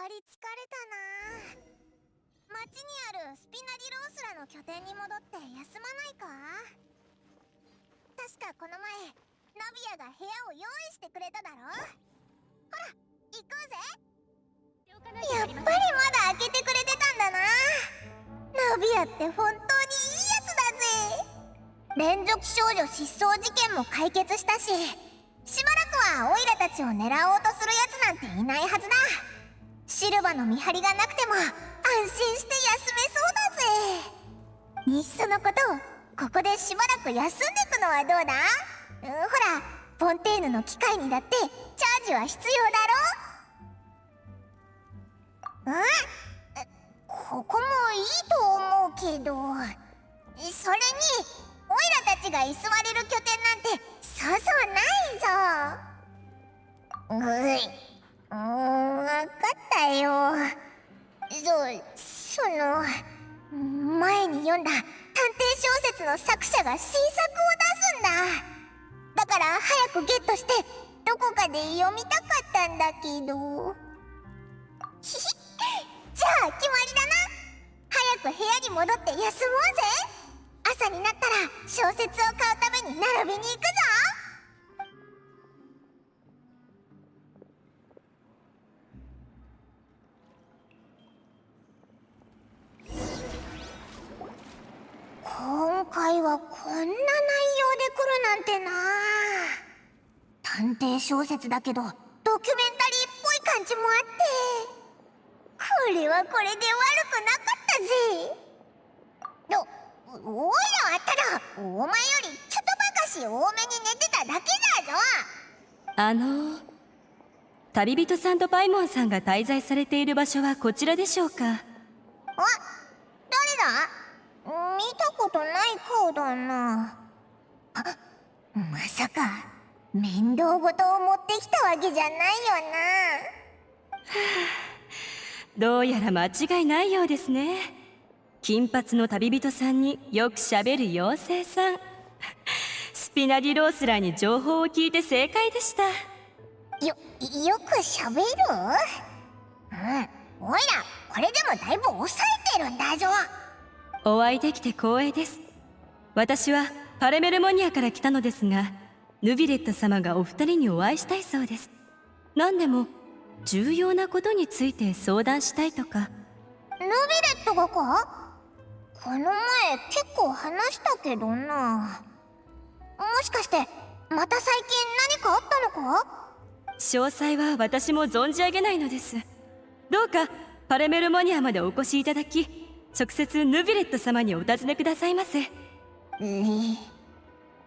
り疲れたな。町にあるスピナディロースらの拠点に戻って休まないか？確かこの前ナビアが部屋を用意してくれただろ。ほら行こうぜ。やっぱりまだ開けてくれてたんだな。ナビアって本当にいいやつだぜ。連続少女失踪事件も解決したし、しばらくはオイラたちを狙おうとするやつなんていないはずだ。シルバの見張りがなくても安心して休めそうだぜ。いっそのことここでしばらく休んでくのはどうだ？ほらフォンテーヌの機械にだってチャージは必要だろ。ここもいいと思うけど、それにオイラたちが居座れる拠点なんてそうそうないぞ。わかったよ。前に読んだ探偵小説の作者が新作を出すんだ。だから早くゲットしてどこかで読みたかったんだけど。じゃあ決まりだな。早く部屋に戻って休もうぜ。朝になったら小説を買うために並びに行くぞ。今回はこんな内容で来るなんてな。探偵小説だけどドキュメンタリーっぽい感じもあって、これはこれで悪くなかったぜ。おいらはただお前よりちょっとばかし多めに寝てただけだぞ。旅人さんとパイモンさんが滞在されている場所はこちらでしょうか？誰だ？見たことない顔だな。まさか面倒ごとを持ってきたわけじゃないよな。どうやら間違いないようですね。金髪の旅人さんによくしゃべる妖精さん。スピナディロースラーに情報を聞いて正解でした。よくしゃべる？おいらこれでもだいぶ抑えてるんだぞ。お会いできて光栄です。私はパレメルモニアから来たのですが、ヌビレット様がお二人にお会いしたいそうです。何でも重要なことについて相談したいとか。ヌビレットがか？この前結構話したけどな。もしかしてまた最近何かあったのか？詳細は私も存じ上げないのです。どうかパレメルモニアまでお越しいただき、直接ヌビレット様にお尋ねくださいませ。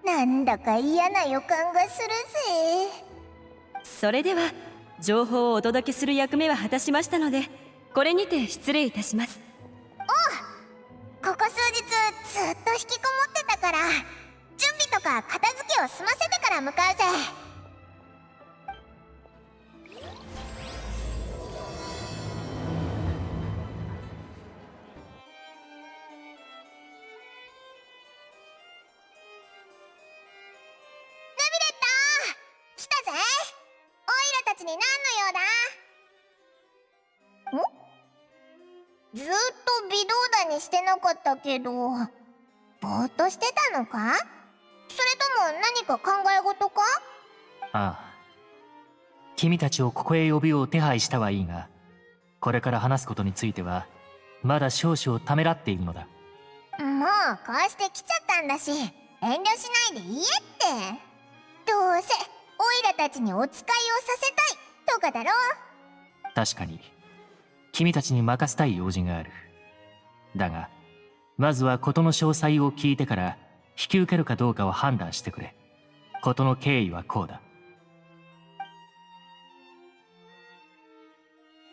なんだか嫌な予感がするぜ。それでは情報をお届けする役目は果たしましたので、これにて失礼いたします。ここ数日ずっと引きこもってたから、準備とか片付けを済ませてから向かうぜ。来たぜ。オイラたちに何の用だ？ずっと微動だにしてなかったけど、ぼーっとしてたのか？それとも何か考え事か？ああ。君たちをここへ呼ぶよう手配したはいいが、これから話すことについてはまだ少々ためらっているのだ。もうこうして来ちゃったんだし、遠慮しないで言えって。どうせオイラたちにお使いをさせたいとかだろ。確かに君たちに任せたい用事がある。だがまずは事の詳細を聞いてから引き受けるかどうかを判断してくれ。事の経緯はこうだ。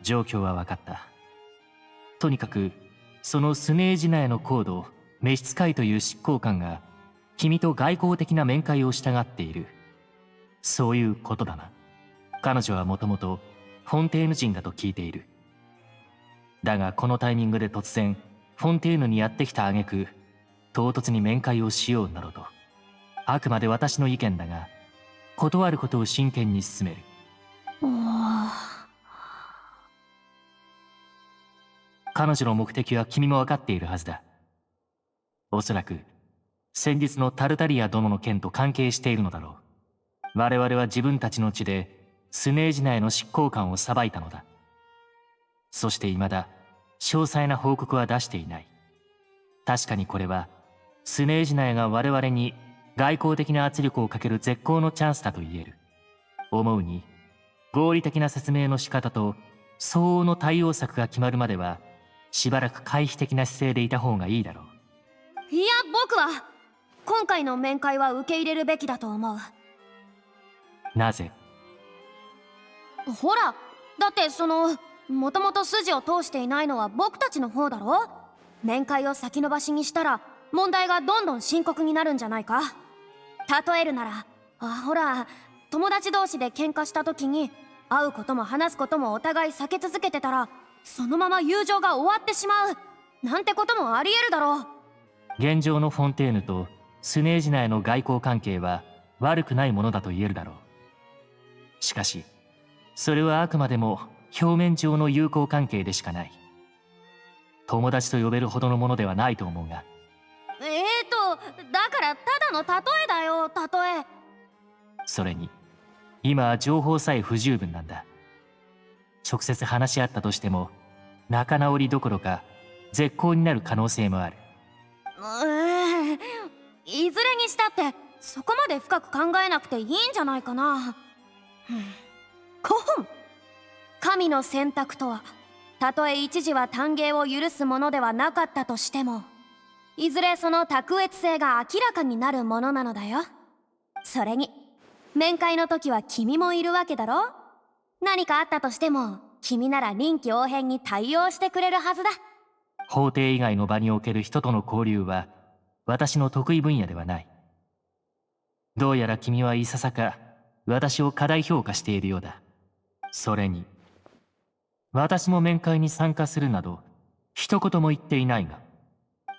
状況は分かった。とにかくそのスネージナへのコード、召使いという執行官が君と外交的な面会をしたがっている。そういうことだな。彼女はもともとフォンテーヌ人だと聞いている。だがこのタイミングで突然フォンテーヌにやってきた挙句、唐突に面会をしようなどと。あくまで私の意見だが、断ることを真剣に進める。彼女の目的は君も分かっているはずだ。おそらく先日のタルタリア殿の件と関係しているのだろう。我々は自分たちの地でスネージ内の執行官を裁いたのだ。そして未だ詳細な報告は出していない。確かにこれはスネージ内が我々に外交的な圧力をかける絶好のチャンスだと言える。思うに合理的な説明の仕方と相応の対応策が決まるまではしばらく回避的な姿勢でいた方がいいだろう。いや、僕は今回の面会は受け入れるべきだと思う。なぜ？ほら、だってもともと筋を通していないのは僕たちの方だろ。面会を先延ばしにしたら問題がどんどん深刻になるんじゃないか。例えるなら、ほら、友達同士で喧嘩した時に会うことも話すこともお互い避け続けてたら、そのまま友情が終わってしまうなんてこともあり得るだろう。現状のフォンテーヌとスネージ内の外交関係は悪くないものだと言えるだろう。しかしそれはあくまでも表面上の友好関係でしかない。友達と呼べるほどのものではないと思うが。だからただの例えだよ、例え。それに今は情報さえ不十分なんだ。直接話し合ったとしても仲直りどころか絶好になる可能性もある。いずれにしたってそこまで深く考えなくていいんじゃないかな。古本。神の選択とは、たとえ一時は歓迎を許すものではなかったとしても、いずれその卓越性が明らかになるものなのだよ。それに面会の時は君もいるわけだろ。何かあったとしても君なら臨機応変に対応してくれるはずだ。法廷以外の場における人との交流は私の得意分野ではない。どうやら君はいささか私を過大評価しているようだ。それに私も面会に参加するなど一言も言っていないが。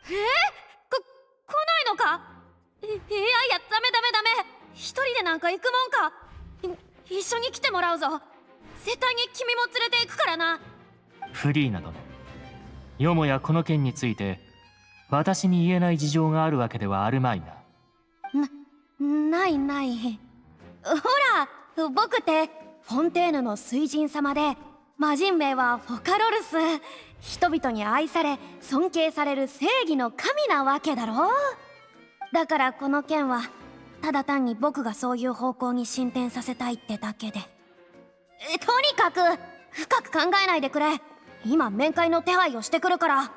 来ないのか。いやいや、ダメ。一人でなんか行くもんか。一緒に来てもらうぞ。絶対に君も連れて行くからな。フリーなどのよもやこの件について私に言えない事情があるわけではあるまいな。ない。ほら、僕ってフォンテーヌの水神様で、魔人名はフォカロルス。人々に愛され尊敬される正義の神なわけだろ。だからこの件はただ単に僕がそういう方向に進展させたいってだけで。とにかく深く考えないでくれ。今面会の手配をしてくるから。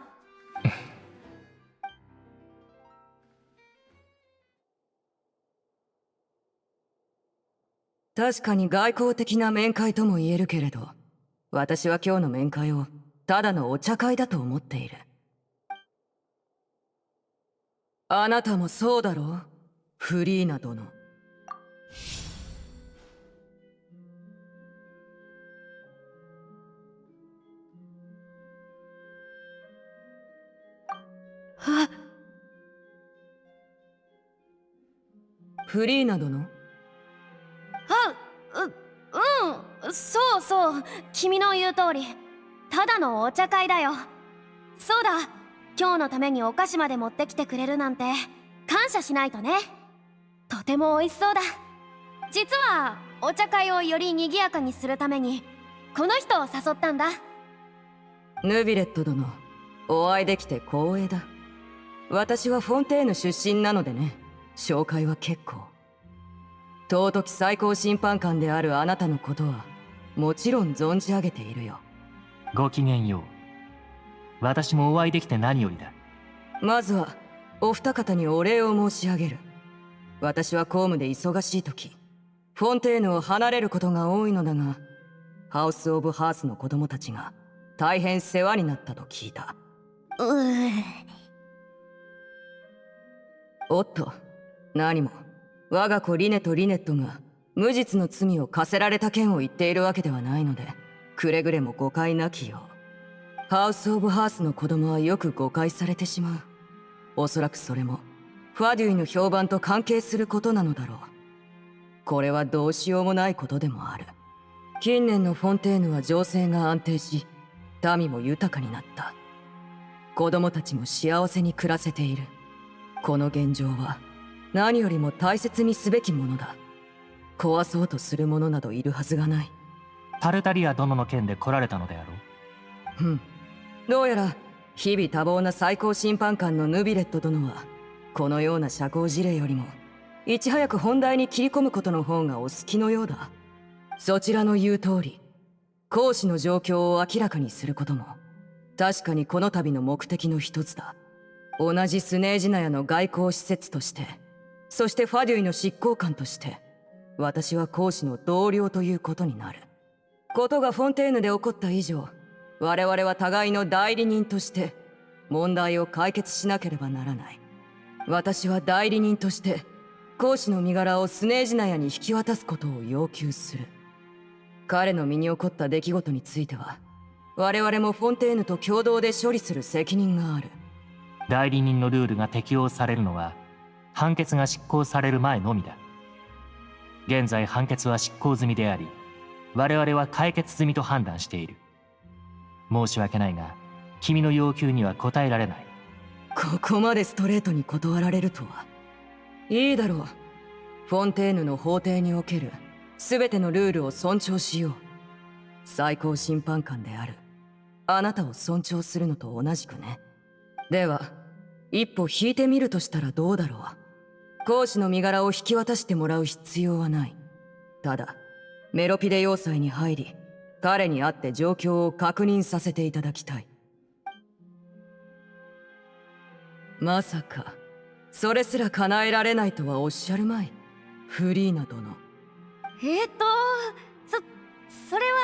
確かに外交的な面会とも言えるけれど、私は今日の面会をただのお茶会だと思っている。あなたもそうだろう、フリーナ殿。フリーナ殿。そう、君の言う通りただのお茶会だよ。そうだ、今日のためにお菓子まで持ってきてくれるなんて感謝しないとね。とても美味しそうだ。実はお茶会をより賑やかにするためにこの人を誘ったんだ。ヌビレット殿、お会いできて光栄だ。私はフォンテーヌ出身なのでね、紹介は結構。尊き最高審判官であるあなたのことはもちろん存じ上げているよ。ごきげんよう。私もお会いできて何よりだ。まずはお二方にお礼を申し上げる。私は公務で忙しい時、フォンテーヌを離れることが多いのだが、ハウス・オブ・ハースの子供たちが大変世話になったと聞いた。おっと、何も我が子リネとリネットが無実の罪を課せられた件を言っているわけではないので、くれぐれも誤解なきよう。ハウス・オブ・ハースの子供はよく誤解されてしまう。おそらくそれもファデュイの評判と関係することなのだろう。これはどうしようもないことでもある。近年のフォンテーヌは情勢が安定し、民も豊かになった。子供たちも幸せに暮らせている。この現状は何よりも大切にすべきものだ。壊そうとする者などいるはずがない。タルタリア殿の件で来られたのであろう。どうやら日々多忙な最高審判官のヌビレット殿はこのような社交辞令よりもいち早く本題に切り込むことの方がお好きのようだ。そちらの言う通り、講師の状況を明らかにすることも確かにこの度の目的の一つだ。同じスネージナヤの外交施設として、そしてファデュイの執行官として、私は講師の同僚ということになる。ことがフォンテーヌで起こった以上、我々は互いの代理人として問題を解決しなければならない。私は代理人として講師の身柄をスネージナヤに引き渡すことを要求する。彼の身に起こった出来事については我々もフォンテーヌと共同で処理する責任がある。代理人のルールが適用されるのは判決が執行される前のみだ。現在判決は執行済みであり、我々は解決済みと判断している。申し訳ないが君の要求には応えられない。ここまでストレートに断られるとは。いいだろう。フォンテーヌの法廷における全てのルールを尊重しよう。最高審判官であるあなたを尊重するのと同じくね。では一歩引いてみるとしたらどうだろう。講師の身柄を引き渡してもらう必要はない。ただメロピデ要塞に入り彼に会って状況を確認させていただきたい。まさかそれすら叶えられないとはおっしゃるまい、フリーナ殿。それは。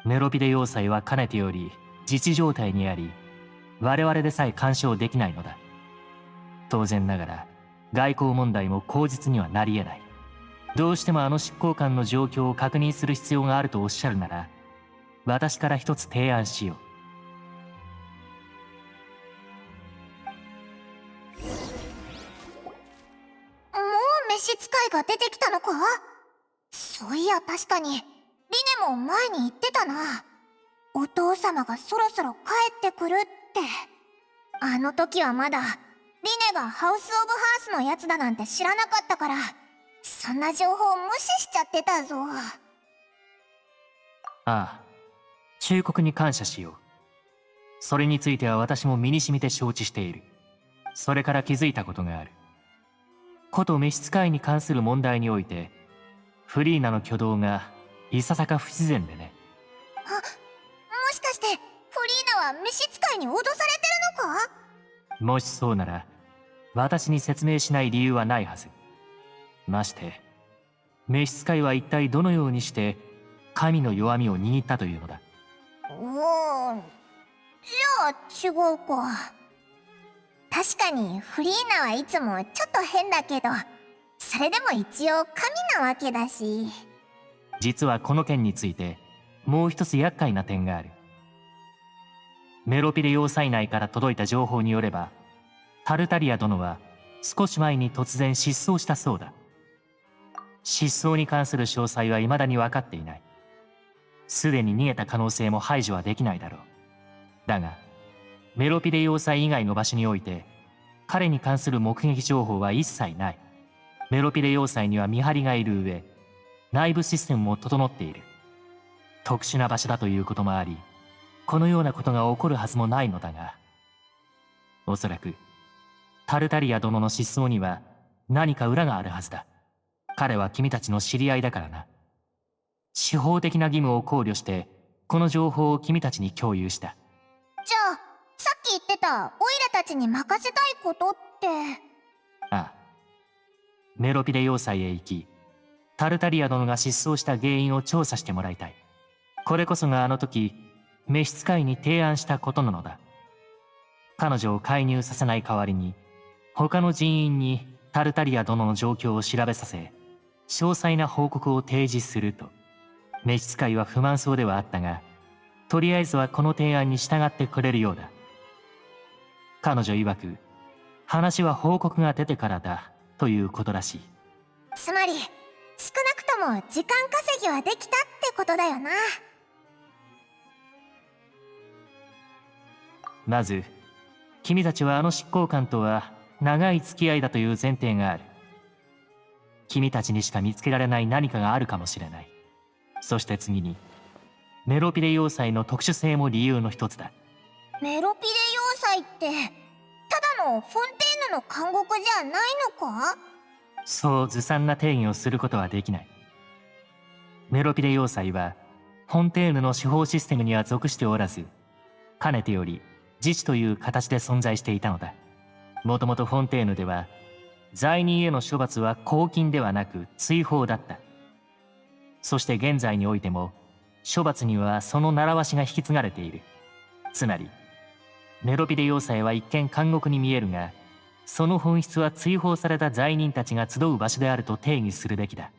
メロピデ要塞はかねてより自治状態にあり、我々でさえ干渉できないのだ。当然ながら外交問題も口実にはなり得ない。どうしてもあの執行官の状況を確認する必要があるとおっしゃるなら、私から一つ提案しよう。もう召使いが出てきたのか？そういや確かにリネも前に言ってたな。お父様がそろそろ帰ってくるって。あの時はまだリネがハウス・オブ・ハースのやつだなんて知らなかったから、そんな情報無視しちゃってたぞ。ああ、忠告に感謝しよう。それについては私も身に染みて承知している。それから気づいたことがある。こと召使いに関する問題においてフリーナの挙動がいささか不自然でね。もしかしてフリーナは召使いに脅されてるのか？もしそうなら私に説明しない理由はないはず。まして召使いは一体どのようにして神の弱みを握ったというのだ。じゃあ違うか。確かにフリーナはいつもちょっと変だけど、それでも一応神なわけだし。実はこの件についてもう一つ厄介な点がある。メロピデ要塞内から届いた情報によれば、タルタリア殿は少し前に突然失踪したそうだ。失踪に関する詳細は未だに分かっていない。すでに逃げた可能性も排除はできないだろう。だがメロピデ要塞以外の場所において彼に関する目撃情報は一切ない。メロピデ要塞には見張りがいる上、内部システムも整っている。特殊な場所だということもあり、このようなことが起こるはずもないのだが、おそらくタルタリア殿の失踪には何か裏があるはずだ。彼は君たちの知り合いだからな。司法的な義務を考慮してこの情報を君たちに共有した。じゃあさっき言ってたオイラたちに任せたいことって。ああ、メロピデ要塞へ行きタルタリア殿が失踪した原因を調査してもらいたい。これこそがあの時召使いに提案したことなのだ。彼女を介入させない代わりに他の人員にタルタリア殿の状況を調べさせ、詳細な報告を提示すると。召使いは不満そうではあったが、とりあえずはこの提案に従ってくれるようだ。彼女曰く、話は報告が出てからだということらしい。つまり少なくとも時間稼ぎはできたってことだよな。まず君たちはあの執行官とは長い付き合いだという前提がある。君たちにしか見つけられない何かがあるかもしれない。そして次にメロピレ要塞の特殊性も理由の一つだ。メロピレ要塞ってただのフォンテーヌの監獄じゃないのか？そうずさんな定義をすることはできない。メロピレ要塞はフォンテーヌの司法システムには属しておらず、かねてより自治という形で存在していたのだ。もともとフォンテーヌでは罪人への処罰は拘禁ではなく追放だった。そして現在においても処罰にはその習わしが引き継がれている。つまりメロピレ要塞は一見監獄に見えるが、その本質は追放された罪人たちが集う場所であると定義するべきだ。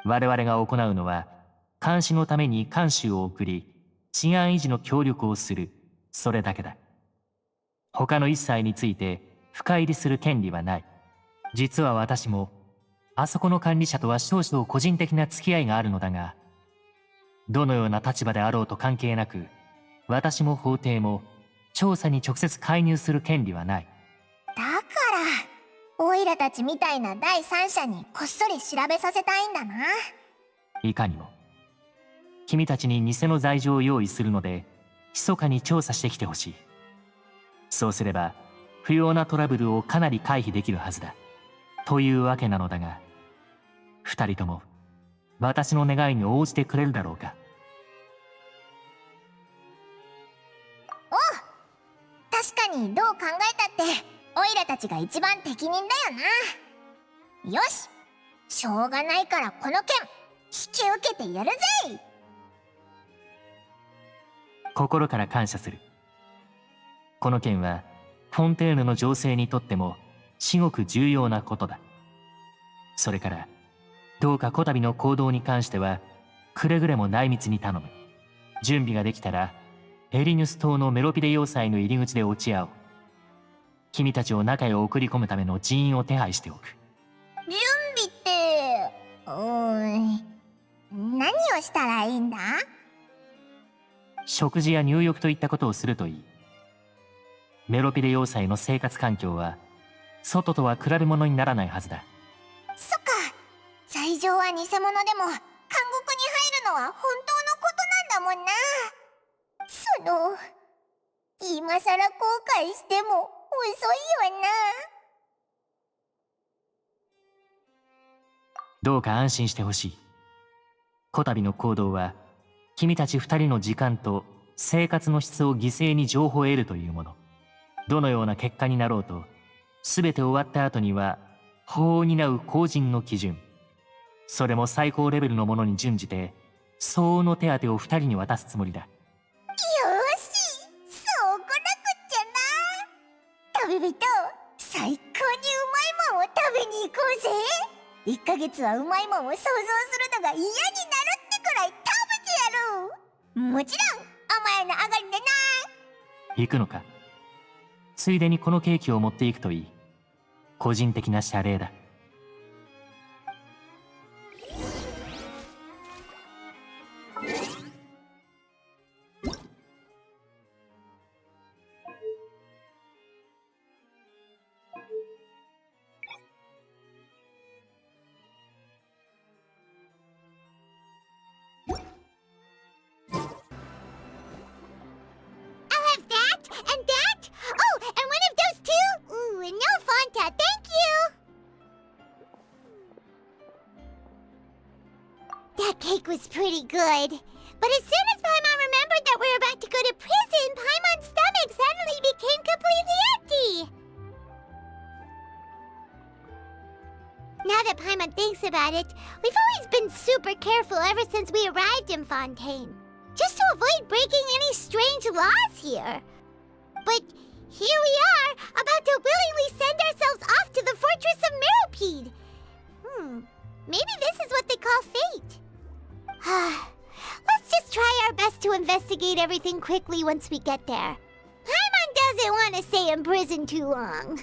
我々が行うのは監視のために監修を送り、治安維持の協力をする、それだけだ。他の一切について深入りする権利はない。実は私もあそこの管理者とは少々個人的な付き合いがあるのだが、どのような立場であろうと関係なく、私も法廷も調査に直接介入する権利はない。だからオイラたちみたいな第三者にこっそり調べさせたいんだな。いかにも。君たちに偽の罪状を用意するので、密かに調査してきてほしい。そうすれば不要なトラブルをかなり回避できるはずだ。というわけなのだが、二人とも私の願いに応じてくれるだろうか。確かにどう考えたってオイラたちが一番適任だよな。よし、しょうがないからこの件引き受けてやるぜ。心から感謝する。この件はフォンテーヌの情勢にとっても至極重要なことだ。それからどうかこたびの行動に関してはくれぐれも内密に頼む。準備ができたらエリヌス島のメロピレ要塞の入り口で落ち合おう。君たちを中へ送り込むための人員を手配しておく。準備って何をしたらいいんだ？食事や入浴といったことをするといい。メロピレ要塞の生活環境は外とは比べ物にならないはずだ。そっか、罪状は偽物でも監獄に入るのは本当のことなんだもんな。今さら後悔しても遅いわな。どうか安心してほしい。こたびの行動は君たち二人の時間と生活の質を犠牲に情報を得るというもの。どのような結果になろうと、すべて終わった後には法を担う公人の基準、それも最高レベルのものに準じて相応の手当を二人に渡すつもりだ。よーし、そうこなくっちゃな。旅人、最高にうまいもんを食べに行こうぜ。1ヶ月はうまいもんを想像するのが嫌になるってくらい食べてやる。もちろんお前の上がりでな。行くのか。ついでにこのケーキを持っていくといい。個人的な謝礼だ。That cake was pretty good. But as soon as Paimon remembered that we were about to go to prison, Paimon's stomach suddenly became completely empty. Now that Paimon thinks about it, we've always been super careful ever since we arrived in Fontaine, just to avoid breaking any strange laws here. But here we are, about to willingly send ourselves off to the fortress of Meropide. Maybe this is what they call fate. Let's just try our best to investigate everything quickly once we get there. Paimon doesn't want to stay in prison too long.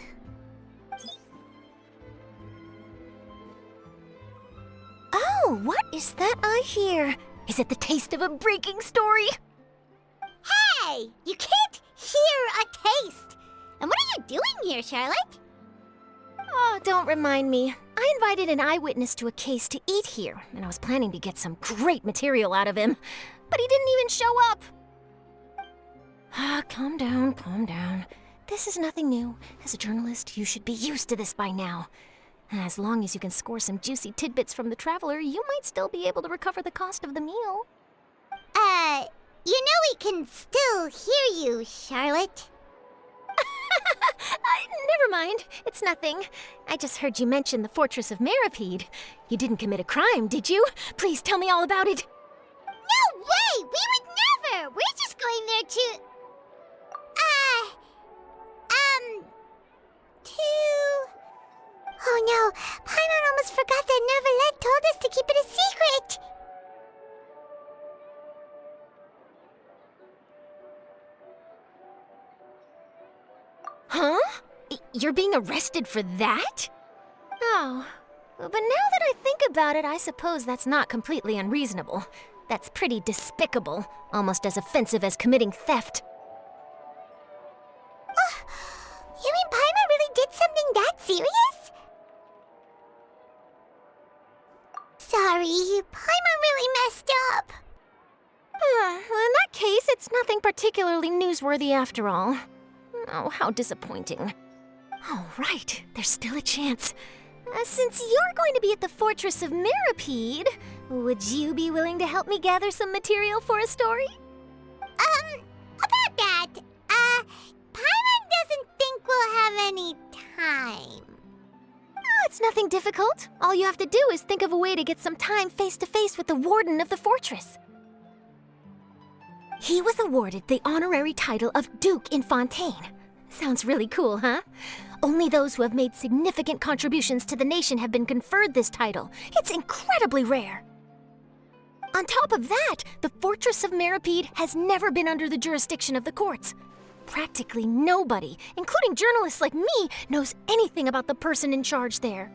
Oh, what is that I hear? Is it the taste of a breaking story? Hey! You can't Here, a taste! And what are you doing here, Charlotte? Oh, don't remind me. I invited an eyewitness to a case to eat here, and I was planning to get some great material out of him. But he didn't even show up. Ah, calm down, calm down. This is nothing new. As a journalist, you should be used to this by now. As long as you can score some juicy tidbits from the traveler, you might still be able to recover the cost of the meal. You know we can still hear you, Charlotte. Never mind. It's nothing. I just heard you mention the Fortress of Meripede. You didn't commit a crime, did you? Please tell me all about it. No way! We would never! We're just going there to... Oh no, Paimon almost forgot that Neverlet told us to keep it a secret! Huh? You're being arrested for that? Oh, but now that I think about it, I suppose that's not completely unreasonable. That's pretty despicable, almost as offensive as committing theft. You mean Paimon really did something that serious? Sorry, Paimon really messed up. Well, in that case, it's nothing particularly newsworthy after all. Oh, how disappointing. Oh, right, there's still a chance. Since you're going to be at the Fortress of Meripede, would you be willing to help me gather some material for a story? About that, Paimon doesn't think we'll have any time. Oh, it's nothing difficult. All you have to do is think of a way to get some time face-to-face with the warden of the fortress. He was awarded the honorary title of Duke in Fontaine. Sounds really cool, huh? Only those who have made significant contributions to the nation have been conferred this title. It's incredibly rare. On top of that, the Fortress of Meripede has never been under the jurisdiction of the courts. Practically nobody, including journalists like me, knows anything about the person in charge there.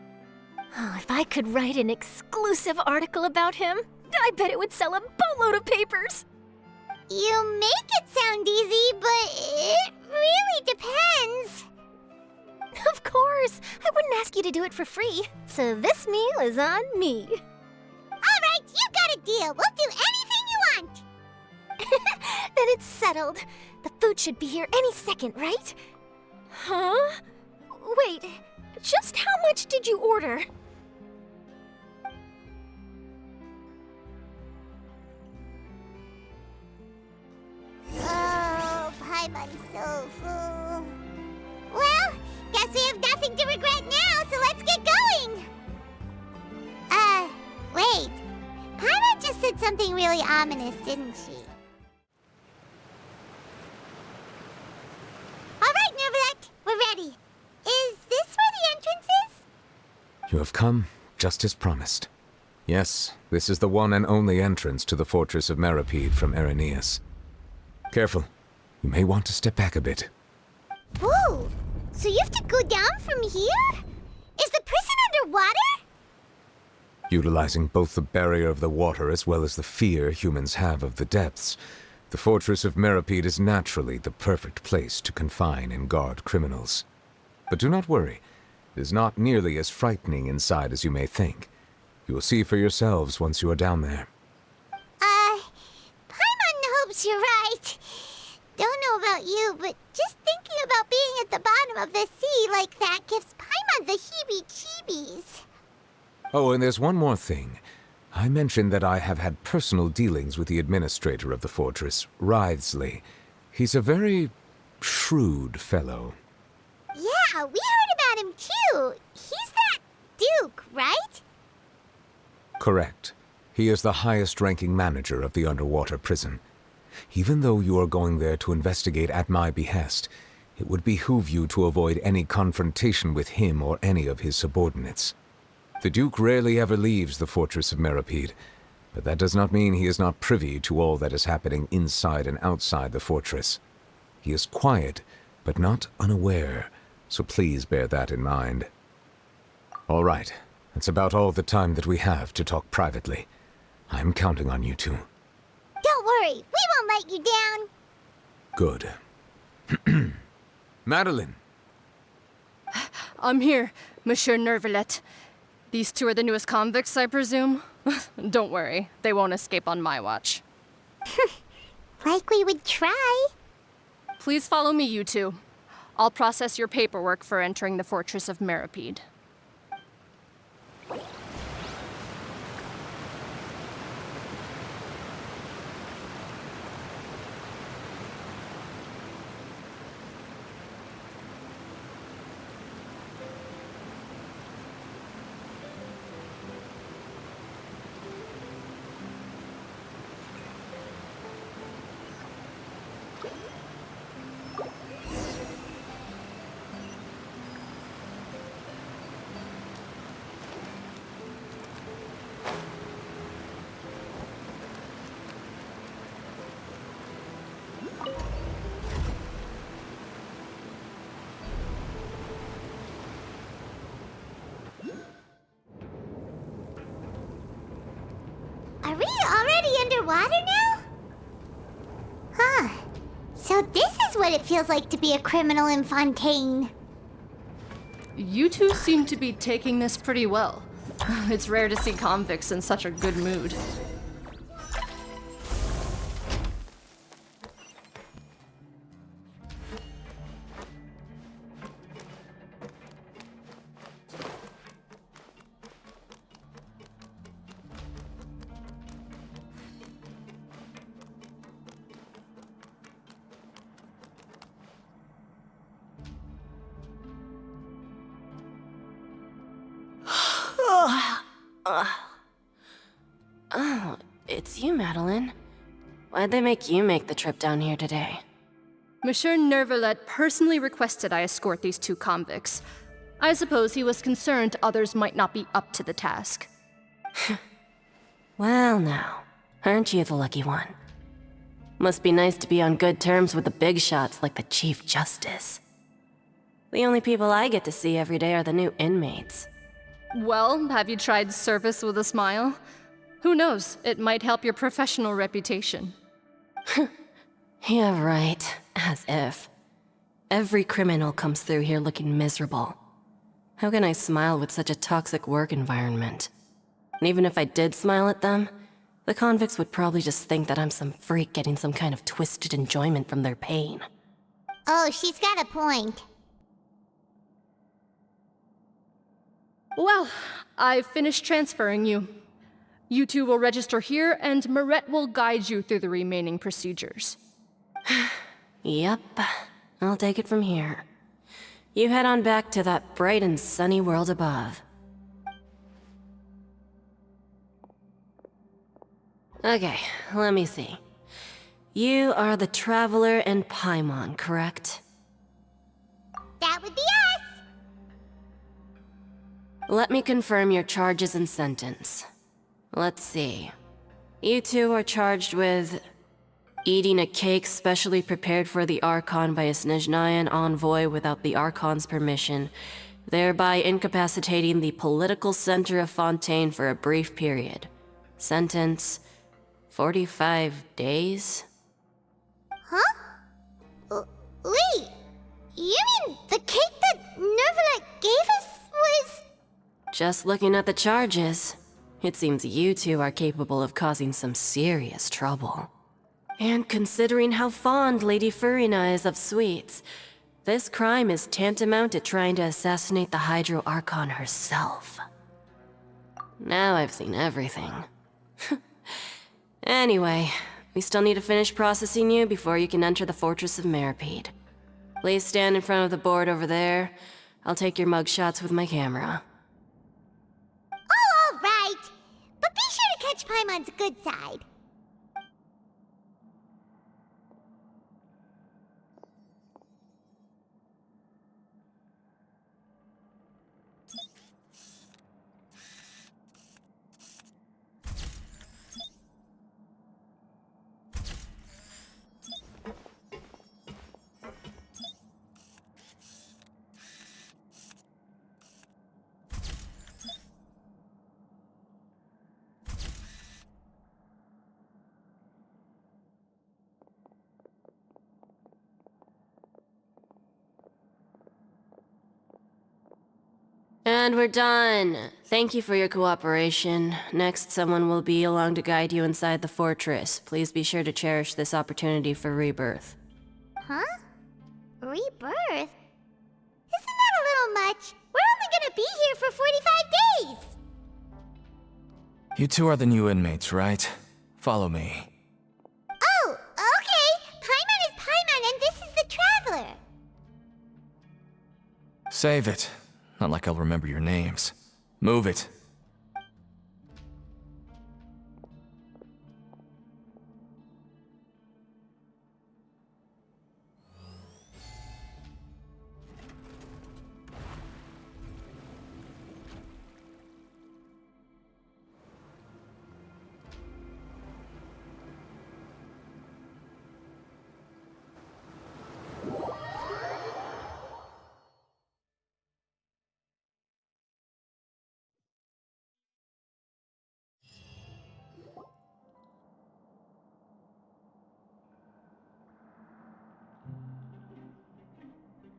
Oh, if I could write an exclusive article about him, I bet it would sell a boatload of papers. You make it sound easy, but it really depends. Of course, I wouldn't ask you to do it for free, so this meal is on me. All right, you got a deal. We'll do anything you want. Then it's settled. The food should be here any second, right? Huh? Wait, just how much did you order? Oh, Paimon's so full. Well, guess we have nothing to regret now, so let's get going! Wait. Paimon just said something really ominous, didn't she? Alright, Neverlet, we're ready. Is this where the entrance is? You have come, just as promised. Yes, this is the one and only entrance to the Fortress of Meripede from Irenaeus. Careful. You may want to step back a bit. Whoa! So you have to go down from here? Is the prison underwater? Utilizing both the barrier of the water as well as the fear humans have of the depths, the Fortress of Meripede is naturally the perfect place to confine and guard criminals. But do not worry. It is not nearly as frightening inside as you may think. You will see for yourselves once you are down there. Paimon hopes you're right. Don't know about you, but just thinking about being at the bottom of the sea like that gives Paimon the heebie-jeebies. Oh, and there's one more thing. I mentioned that I have had personal dealings with the administrator of the fortress, Writhsley. He's a very shrewd fellow. Yeah, we heard about him too. He's that Duke, right? Correct. He is the highest-ranking manager of the underwater prison. Even though you are going there to investigate at my behest, it would behoove you to avoid any confrontation with him or any of his subordinates. The Duke rarely ever leaves the Fortress of Meripede, but that does not mean he is not privy to all that is happening inside and outside the fortress. He is quiet, but not unaware, so please bear that in mind. All right, that's about all the time that we have to talk privately. I'm counting on you two. Don't worry, we won't let you down. Good. Madeline. I'm here, Monsieur Nervalet. These two are the newest convicts, I presume? Don't worry, they won't escape on my watch. Like we would try. Please follow me, you two. I'll process your paperwork for entering the fortress of Meripede. Are we already underwater now? Huh. So this is what it feels like to be a criminal in Fontaine. You two seem to be taking this pretty well. It's rare to see convicts in such a good mood. Oh, it's you, Madeline. Why'd they make you make the trip down here today? Monsieur Nervalet personally requested I escort these two convicts. I suppose he was concerned others might not be up to the task. Well now, aren't you the lucky one? Must be nice to be on good terms with the big shots like the Chief Justice. The only people I get to see every day are the new inmates. Well, have you tried service with a smile? Who knows, it might help your professional reputation. Yeah, right. As if. Every criminal comes through here looking miserable. How can I smile with such a toxic work environment? And even if I did smile at them, the convicts would probably just think that I'm some freak getting some kind of twisted enjoyment from their pain. Oh, she's got a point. Well, I've finished transferring you. You two will register here, and Marette will guide you through the remaining procedures. Yep, I'll take it from here. You head on back to that bright and sunny world above. Okay, let me see. You are the Traveler and Paimon, correct? That would be us! Let me confirm your charges and sentence. Let's see. You two are charged with eating a cake specially prepared for the Archon by a Snezhnayan envoy without the Archon's permission, thereby incapacitating the political center of Fontaine for a brief period. Sentence: 45 days? Huh? Wait, you mean the cake that Nervalet gave us was... Just looking at the charges, it seems you two are capable of causing some serious trouble. And considering how fond Lady Furina is of sweets, this crime is tantamount to trying to assassinate the Hydro Archon herself. Now I've seen everything. Anyway, we still need to finish processing you before you can enter the Fortress of Meripede. Please stand in front of the board over there. I'll take your mugshots with my camera. Oh, all right. But be sure to catch Paimon's good side. And we're done. Thank you for your cooperation. Next, someone will be along to guide you inside the fortress. Please be sure to cherish this opportunity for rebirth. Huh? Rebirth? Isn't that a little much? We're only gonna be here for 45 days! You two are the new inmates, right? Follow me. Oh, okay! Paimon is Paimon and this is the Traveler! Save it. Not like I'll remember your names. Move it.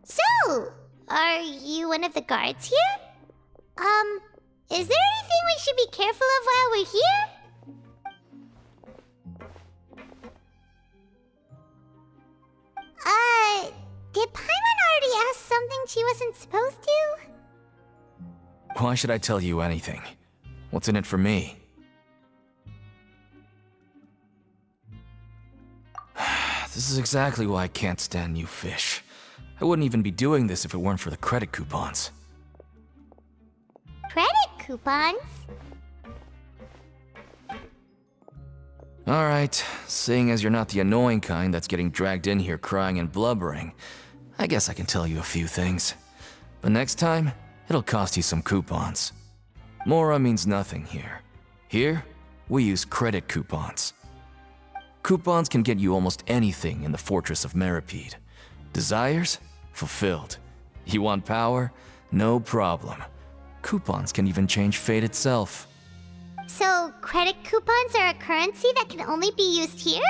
So, are you one of the guards here? Is there anything we should be careful of while we're here? Did Paimon already ask something she wasn't supposed to? Why should I tell you anything? What's in it for me? This is exactly why I can't stand you fish. I wouldn't even be doing this if it weren't for the credit coupons. Credit coupons? Alright, seeing as you're not the annoying kind that's getting dragged in here crying and blubbering, I guess I can tell you a few things. But next time, it'll cost you some coupons. Mora means nothing here. Here, we use credit coupons. Coupons can get you almost anything in the Fortress of Meripede. Desires? Fulfilled. You want power? No problem. Coupons can even change fate itself. So, credit coupons are a currency that can only be used here?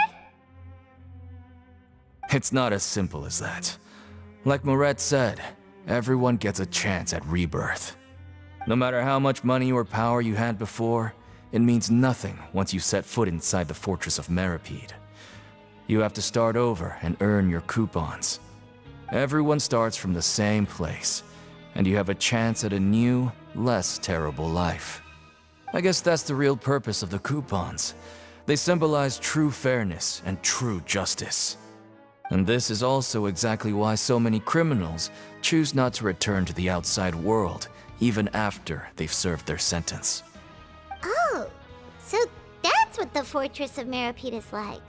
It's not as simple as that. Like Moret said, everyone gets a chance at rebirth. No matter how much money or power you had before, it means nothing once you set foot inside the Fortress of Meripede. You have to start over and earn your coupons. Everyone starts from the same place, and you have a chance at a new, less terrible life. I guess that's the real purpose of the coupons. They symbolize true fairness and true justice. And this is also exactly why so many criminals choose not to return to the outside world, even after they've served their sentence. Oh, so that's what the Fortress of Meripede is like.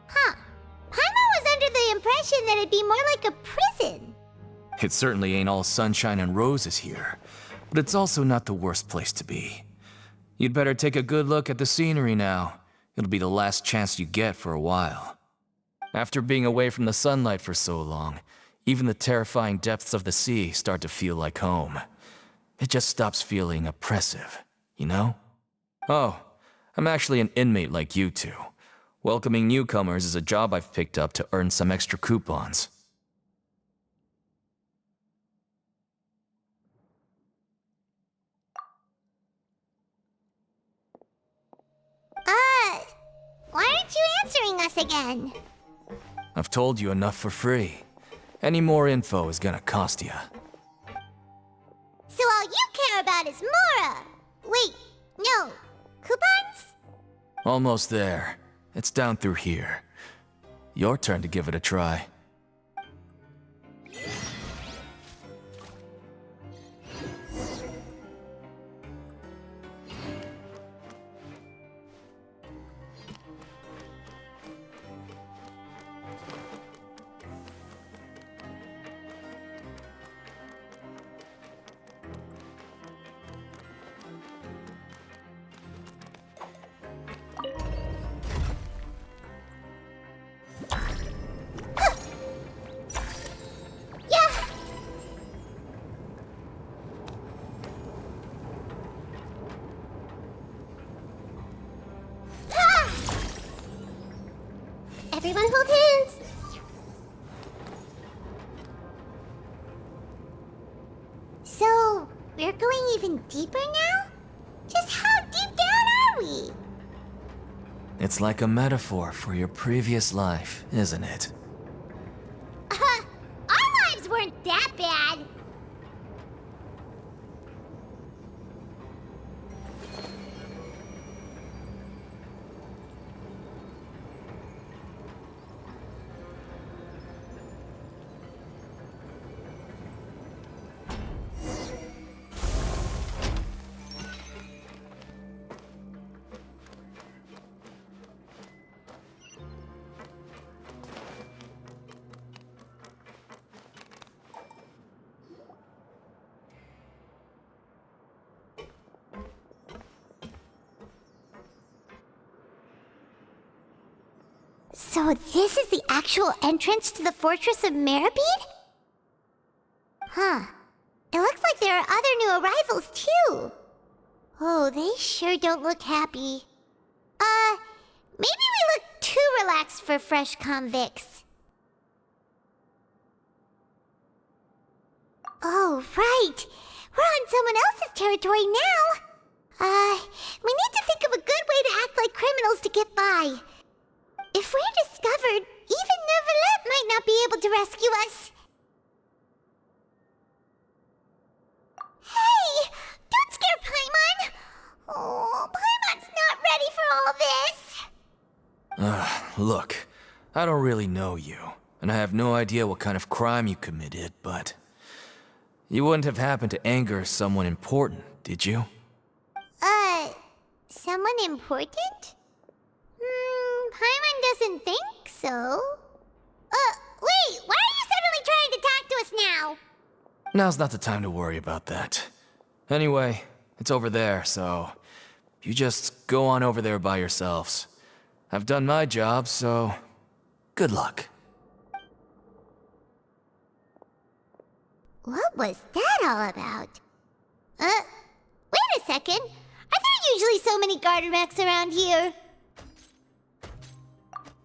Huh. Paimon was under the impression that it'd be more like a prison. It certainly ain't all sunshine and roses here, but it's also not the worst place to be. You'd better take a good look at the scenery now. It'll be the last chance you get for a while. After being away from the sunlight for so long, even the terrifying depths of the sea start to feel like home. It just stops feeling oppressive, you know? Oh, I'm actually an inmate like you two. Welcoming newcomers is a job I've picked up to earn some extra coupons. Why aren't you answering us again? I've told you enough for free. Any more info is gonna cost you. So all you care about is Mora! Wait, no. Coupons? Almost there. It's down through here. Your turn to give it a try. Everyone hold hands! So, we're going even deeper now? Just how deep down are we? It's like a metaphor for your previous life, isn't it? Our lives weren't that bad. So this is the actual entrance to the Fortress of Meribed? Huh. It looks like there are other new arrivals, too. Oh, they sure don't look happy. Maybe we look too relaxed for fresh convicts. Oh, right. We're on someone else's territory now. We need to think of a good way to act like criminals to get by. If we're discovered, even Neuvillette might not be able to rescue us. Hey! Don't scare Paimon! Oh, Paimon's not ready for all this! Look, I don't really know you, and I have no idea what kind of crime you committed, but... You wouldn't have happened to anger someone important, did you? Someone important? Paimon doesn't think so. Wait, why are you suddenly trying to talk to us now? Now's not the time to worry about that. Anyway, it's over there, so... You just go on over there by yourselves. I've done my job, so... Good luck. What was that all about? Wait a second. Are there usually so many garter mechs around here?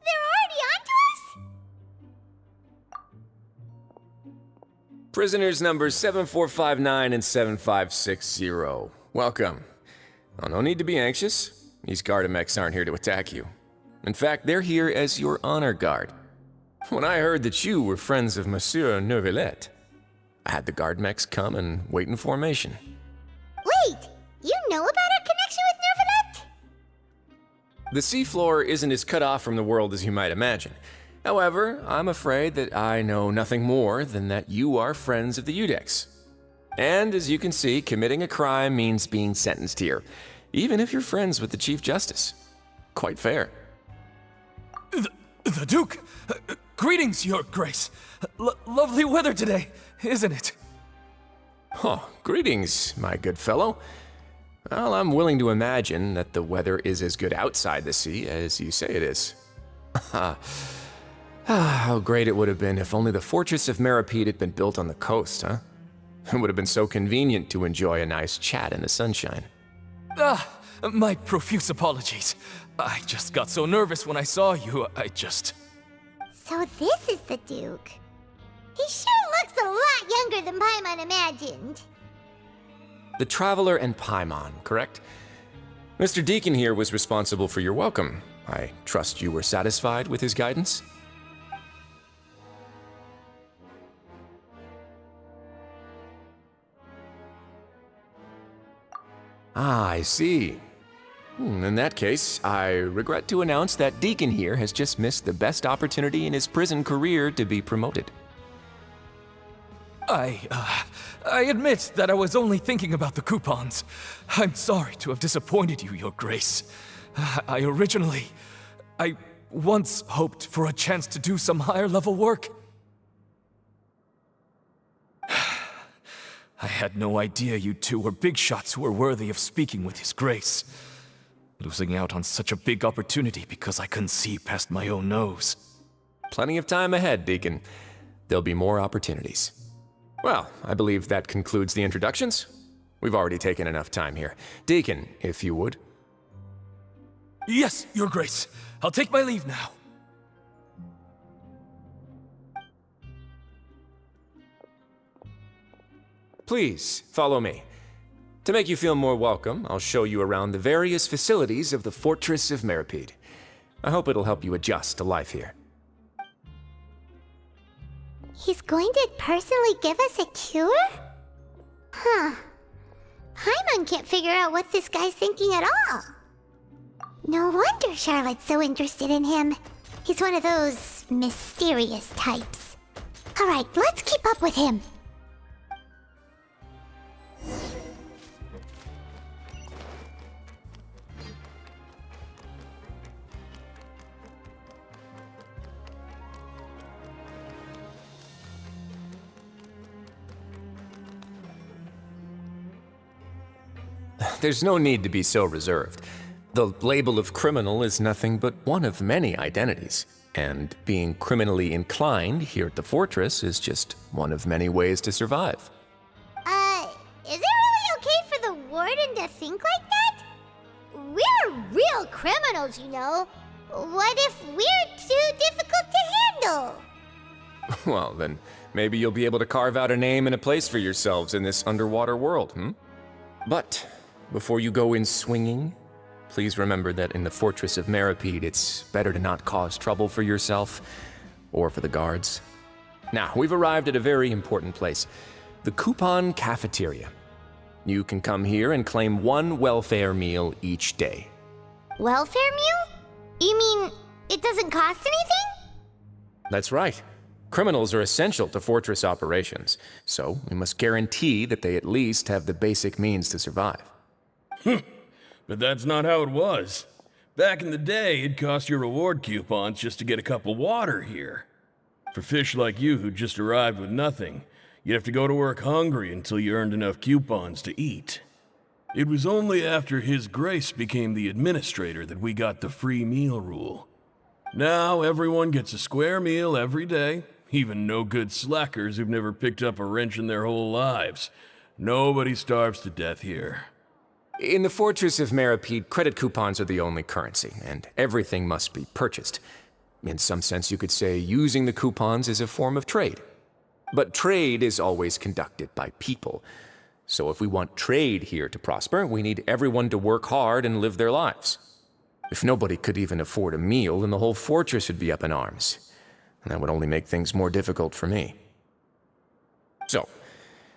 They're already onto us? Prisoners numbers 7459 and 7560. Welcome. Oh, no need to be anxious. These Gardamex aren't here to attack you. In fact, they're here as your honor guard. When I heard that you were friends of Monsieur Neuvillette, I had the Gardamex come and wait in formation. Wait, you know about our connection with Neuvillette? The seafloor isn't as cut off from the world as you might imagine. However, I'm afraid that I know nothing more than that you are friends of the Udex. And as you can see, committing a crime means being sentenced here, even if you're friends with the Chief Justice. Quite fair. The Duke! Greetings, Your Grace. Lovely weather today, isn't it? Oh, greetings, my good fellow. Well, I'm willing to imagine that the weather is as good outside the sea as you say it is. How great it would have been if only the Fortress of Meribed had been built on the coast, huh? It would have been so convenient to enjoy a nice chat in the sunshine. My profuse apologies. I just got so nervous when I saw you, So this is the Duke. He sure looks a lot younger than Paimon imagined. The Traveler and Paimon, correct? Mr. Deacon here was responsible for your welcome. I trust you were satisfied with his guidance? Ah, I see. In that case, I regret to announce that Deacon here has just missed the best opportunity in his prison career to be promoted. I admit that I was only thinking about the coupons. I'm sorry to have disappointed you, Your Grace. I once hoped for a chance to do some higher-level work. I had no idea you two were big shots who were worthy of speaking with His Grace. Losing out on such a big opportunity because I couldn't see past my own nose. Plenty of time ahead, Deacon. There'll be more opportunities. Well, I believe that concludes the introductions. We've already taken enough time here. Deacon, if you would. Yes, Your Grace. I'll take my leave now. Please, follow me. To make you feel more welcome, I'll show you around the various facilities of the Fortress of Meripede. I hope it'll help you adjust to life here. He's going to personally give us a cure? Huh. Paimon can't figure out what this guy's thinking at all. No wonder Charlotte's so interested in him. He's one of those mysterious types. Alright, let's keep up with him. There's no need to be so reserved. The label of criminal is nothing but one of many identities, and being criminally inclined here at the fortress is just one of many ways to survive. Is it really okay for the warden to think like that? We're real criminals, you know. What if we're too difficult to handle? Well, then maybe you'll be able to carve out a name and a place for yourselves in this underwater world, But before you go in swinging, please remember that in the Fortress of Meripede, it's better to not cause trouble for yourself or for the guards. Now, we've arrived at a very important place, the Coupon Cafeteria. You can come here and claim one welfare meal each day. Welfare meal? You mean it doesn't cost anything? That's right. Criminals are essential to Fortress operations, so we must guarantee that they at least have the basic means to survive. But that's not how it was. Back in the day, it cost your reward coupons just to get a cup of water here. For fish like you who just arrived with nothing, you'd have to go to work hungry until you earned enough coupons to eat. It was only after His Grace became the administrator that we got the free meal rule. Now everyone gets a square meal every day, even no-good slackers who've never picked up a wrench in their whole lives. Nobody starves to death here. In the Fortress of Meripede, credit coupons are the only currency, and everything must be purchased. In some sense, you could say using the coupons is a form of trade. But trade is always conducted by people. So if we want trade here to prosper, we need everyone to work hard and live their lives. If nobody could even afford a meal, then the whole fortress would be up in arms. And that would only make things more difficult for me. So,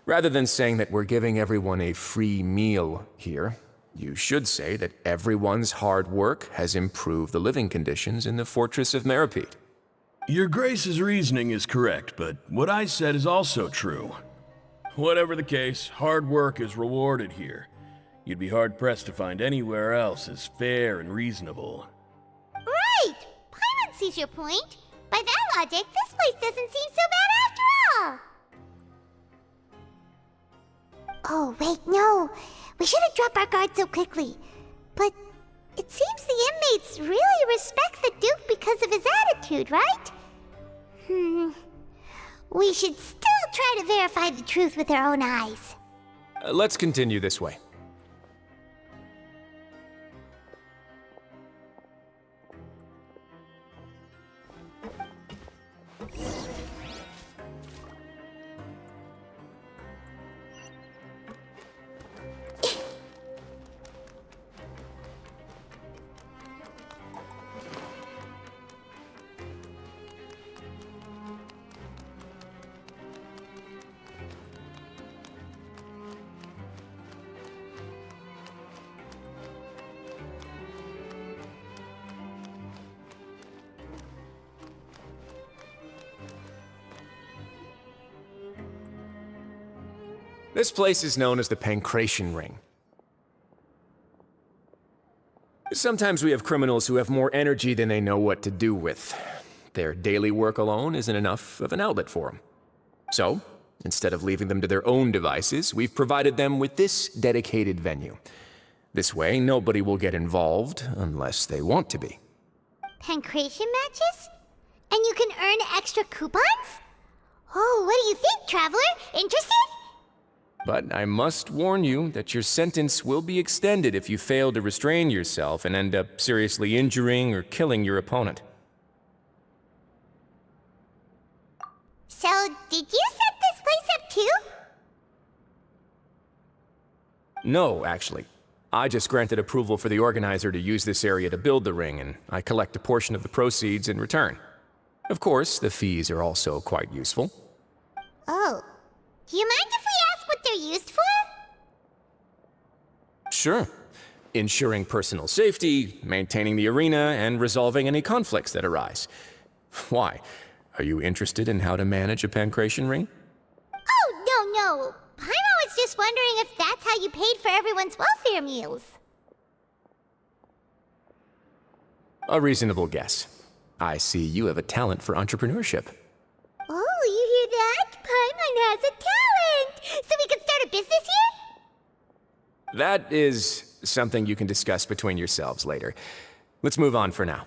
rather than saying that we're giving everyone a free meal here, you should say that everyone's hard work has improved the living conditions in the Fortress of Meripede. Your Grace's reasoning is correct, but what I said is also true. Whatever the case, hard work is rewarded here. You'd be hard-pressed to find anywhere else as fair and reasonable. Right! Paimon sees your point. By that logic, this place doesn't seem so bad after all. Oh, wait, no. We shouldn't drop our guard so quickly. But it seems the inmates really respect the Duke because of his attitude, right? We should still try to verify the truth with our own eyes. Let's continue this way. This place is known as the Pancration Ring. Sometimes we have criminals who have more energy than they know what to do with. Their daily work alone isn't enough of an outlet for them. So, instead of leaving them to their own devices, we've provided them with this dedicated venue. This way, nobody will get involved unless they want to be. Pancration matches? And you can earn extra coupons? Oh, what do you think, traveler? Interested? But I must warn you that your sentence will be extended if you fail to restrain yourself and end up seriously injuring or killing your opponent. So, did you set this place up too? No, actually. I just granted approval for the organizer to use this area to build the ring, and I collect a portion of the proceeds in return. Of course, the fees are also quite useful. Oh. Do you mind if we ask what they're used for? Sure. Ensuring personal safety, maintaining the arena, and resolving any conflicts that arise. Why? Are you interested in how to manage a pancration ring? Oh, no. Paimon was just wondering if that's how you paid for everyone's welfare meals. A reasonable guess. I see you have a talent for entrepreneurship. Oh, you hear that? Paimon has a talent! So we could start a business here? That is something you can discuss between yourselves later. Let's move on for now.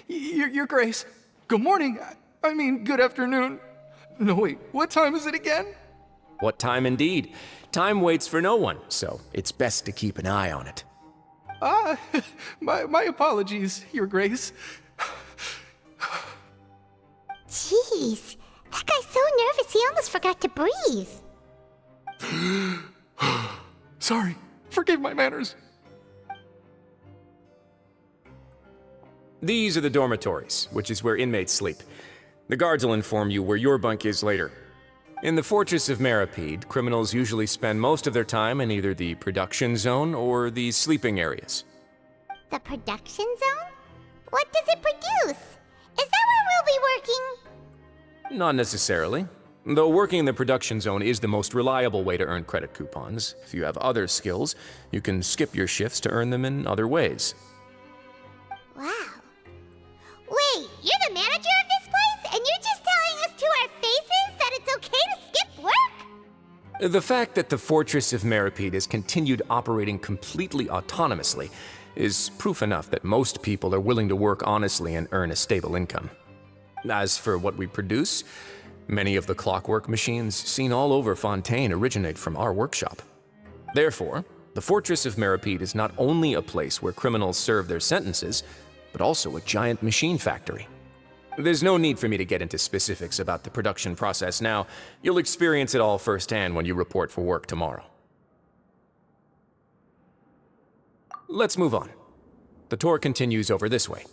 Your Grace. Good morning. I mean, good afternoon. No, wait, what time is it again? What time indeed? Time waits for no one, so it's best to keep an eye on it. My apologies, Your Grace. Jeez, that guy's so nervous he almost forgot to breathe. Sorry, forgive my manners. These are the dormitories, which is where inmates sleep. The guards will inform you where your bunk is later. In the Fortress of Meripede, criminals usually spend most of their time in either the production zone or the sleeping areas. The production zone? What does it produce? Is that where we'll be working? Not necessarily. Though working in the production zone is the most reliable way to earn credit coupons, if you have other skills, you can skip your shifts to earn them in other ways. Wow. Wait, you're the manager of this place, and you're just telling us to our faces that it's okay to skip work? The fact that the Fortress of Meripede has continued operating completely autonomously is proof enough that most people are willing to work honestly and earn a stable income. As for what we produce, many of the clockwork machines seen all over Fontaine originate from our workshop. Therefore, the Fortress of Meripede is not only a place where criminals serve their sentences, but also a giant machine factory. There's no need for me to get into specifics about the production process now. You'll experience it all firsthand when you report for work tomorrow. Let's move on. The tour continues over this way.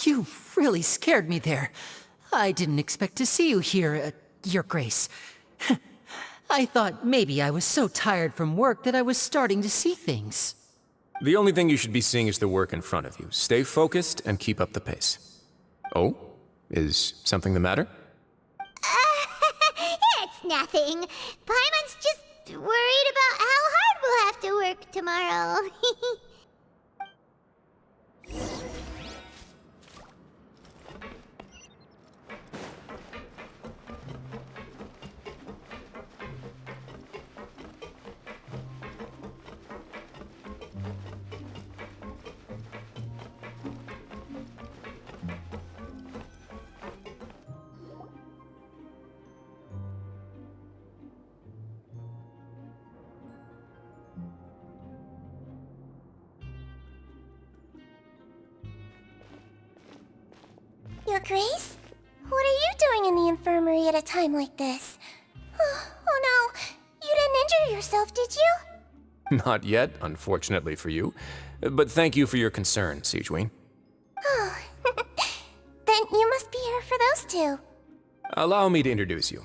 You really scared me there. I didn't expect to see you here, Your Grace. I thought maybe I was so tired from work that I was starting to see things. The only thing you should be seeing is the work in front of you. Stay focused and keep up the pace. Oh? Is something the matter? It's nothing. Paimon's just worried about how hard we'll have to work tomorrow. Grace? What are you doing in the infirmary at a time like this? Oh no, you didn't injure yourself, did you? Not yet, unfortunately for you. But thank you for your concern, Sigewinne. Oh, then you must be here for those two. Allow me to introduce you.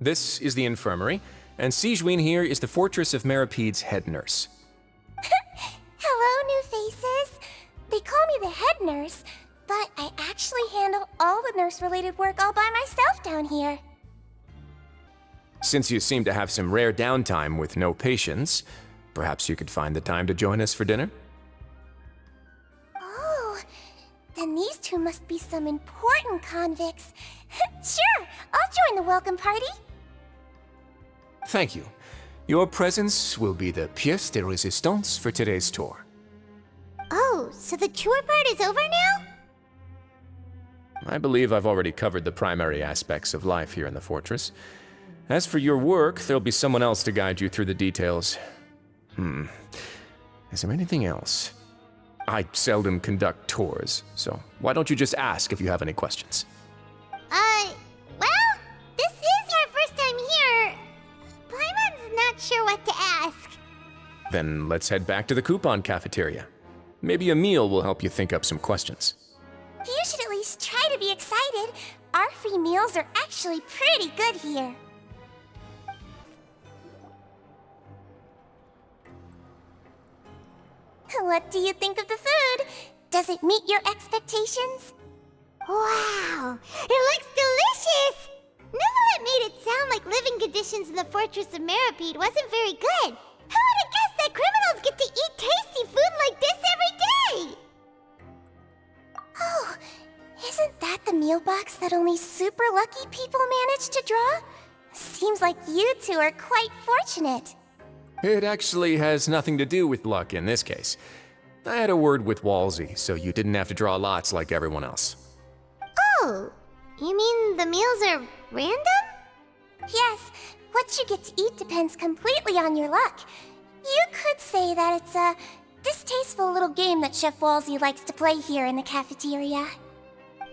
This is the infirmary, and Sigewinne here is the Fortress of Merapede's head nurse. Hello, new faces. They call me the head nurse, but I actually handle all the nurse-related work all by myself down here. Since you seem to have some rare downtime with no patients, perhaps you could find the time to join us for dinner? Oh, then these two must be some important convicts. Sure, I'll join the welcome party. Thank you. Your presence will be the pièce de résistance for today's tour. Oh, so the tour part is over now? I believe I've already covered the primary aspects of life here in the fortress. As for your work, there'll be someone else to guide you through the details. Is there anything else? I seldom conduct tours, so why don't you just ask if you have any questions? Well, this is our first time here. Paimon's not sure what to ask. Then let's head back to the coupon cafeteria. Maybe a meal will help you think up some questions. You should at least try to be excited. Our free meals are actually pretty good here. What do you think of the food? Does it meet your expectations? Wow, it looks delicious! Neverlet made it sound like living conditions in the Fortress of Merapede wasn't very good. Who would have guessed that criminals get to eat tasty food like this every day? Oh, isn't that the meal box that only super lucky people manage to draw? Seems like you two are quite fortunate. It actually has nothing to do with luck in this case. I had a word with Walsey, so you didn't have to draw lots like everyone else. Oh, you mean the meals are random? Yes, what you get to eat depends completely on your luck. You could say that it's a distasteful little game that Chef Walsey likes to play here in the cafeteria.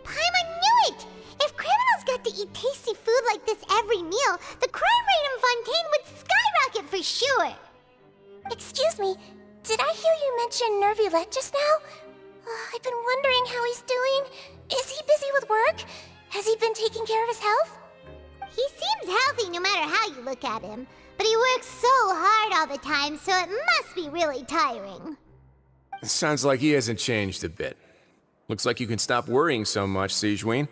Paimon knew it! If criminals got to eat tasty food like this every meal, the crime rate in Fontaine would skyrocket for sure! Excuse me, did I hear you mention Nervulette just now? I've been wondering how he's doing. Is he busy with work? Has he been taking care of his health? He seems healthy no matter how you look at him, but he works so hard all the time, so it must be really tiring. Sounds like he hasn't changed a bit. Looks like you can stop worrying so much, Sigewinne.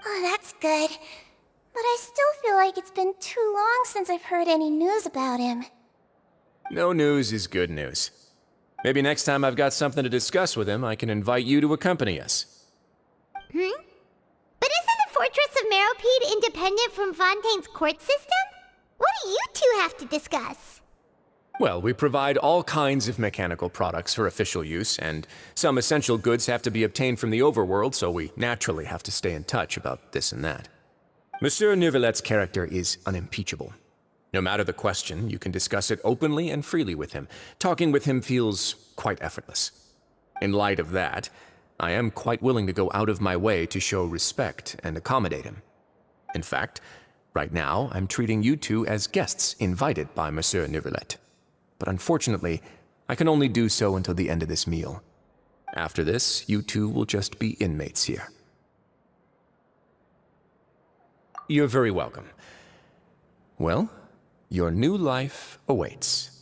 Oh, that's good. But I still feel like it's been too long since I've heard any news about him. No news is good news. Maybe next time I've got something to discuss with him, I can invite you to accompany us. But isn't the Fortress of Meropede independent from Fontaine's court system? What do you two have to discuss? Well, we provide all kinds of mechanical products for official use, and some essential goods have to be obtained from the overworld, so we naturally have to stay in touch about this and that. Monsieur Nervulet's character is unimpeachable. No matter the question, you can discuss it openly and freely with him. Talking with him feels quite effortless. In light of that, I am quite willing to go out of my way to show respect and accommodate him. In fact, right now, I'm treating you two as guests invited by Monsieur Nervulet. But unfortunately, I can only do so until the end of this meal. After this, you two will just be inmates here. You're very welcome. Well, your new life awaits.